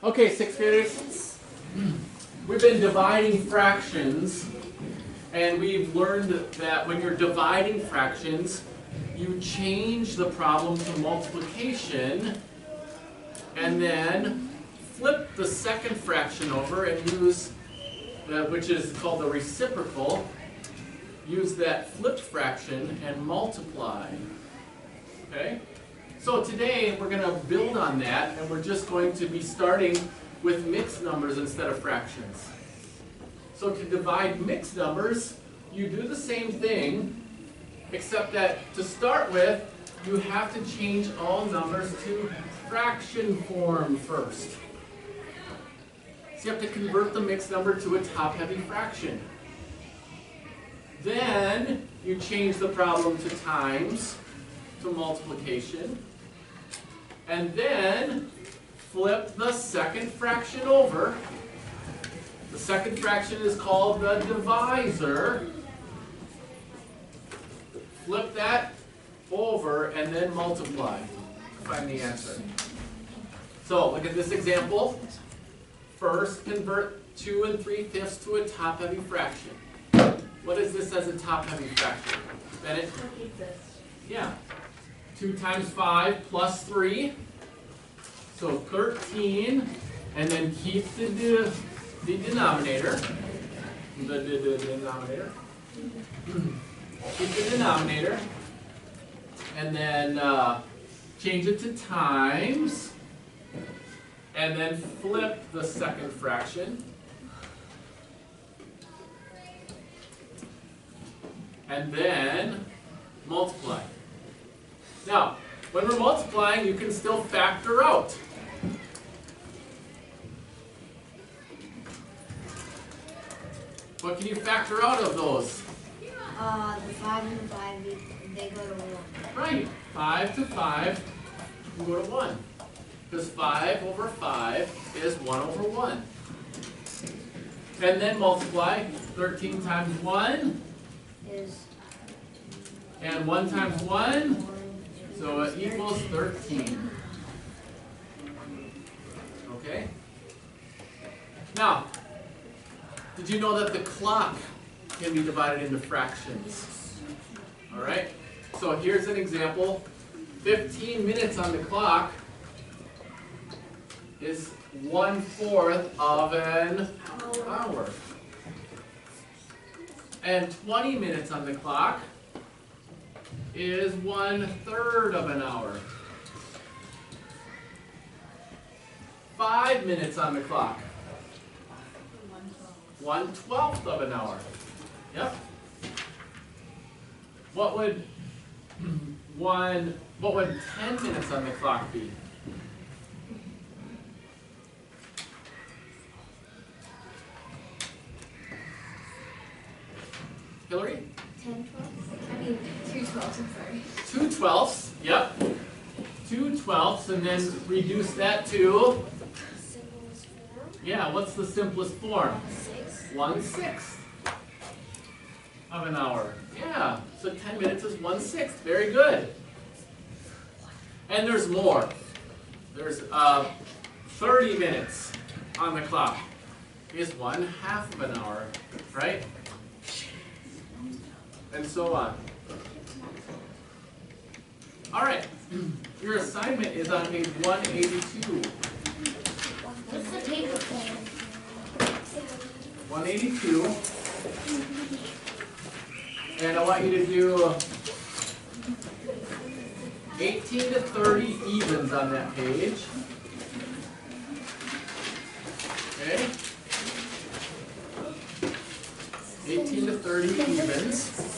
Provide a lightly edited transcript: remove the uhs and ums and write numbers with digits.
Okay, sixth graders, we've been dividing fractions, and we've learned that when you're dividing fractions, you change the problem to multiplication, and then flip the second fraction over and use, which is called the reciprocal, use that flipped fraction and multiply. Okay? So today we're going to build on that, and we're just going to be starting with mixed numbers instead of fractions. So to divide mixed numbers, you do the same thing, except that to start with, you have to change all numbers to fraction form first. So you have to convert the mixed number to a top-heavy fraction. Then you change the problem to times, to multiplication, and then flip the second fraction over. The second fraction is called the divisor. Flip that over and then multiply. Find the answer. So look at this example. First, convert 2 3/5 to a top-heavy fraction. What is this as a top-heavy fraction? Bennett? Yeah. 2 times 5 plus 3. So 13. And then keep the denominator. The denominator. Keep the denominator. And then change it to times. And then flip the second fraction. And then multiply. Now, when we're multiplying, you can still factor out. What can you factor out of those? The 5 and the 5, they go to 1. Right. 5 to 5 will go to 1. Because 5 over 5 is 1 over 1. And then multiply. 13 times 1 is... And 1 times 1, so it equals 13. Okay? Now, did you know that the clock can be divided into fractions? Alright? So here's an example. 15 minutes on the clock is 1/4 of an hour. And 20 minutes on the clock is 1/3 of an hour. 5 minutes on the clock. 1/12 of an hour. Yep. What would 10 minutes on the clock be? Hillary? 10 12? I mean, 2 12s, I'm sorry. 2/12, yep. 2/12, and then reduce that to, yeah, what's the simplest form? 1/6 of an hour. Yeah, so 10 minutes is 1/6. Very good. And there's more. There's 30 minutes on the clock is 1/2 of an hour, right? And so on. All right, your assignment is on page 182. What's the paper form? 182. And I want you to do 18 to 30 evens on that page. Okay? 18 to 30 evens.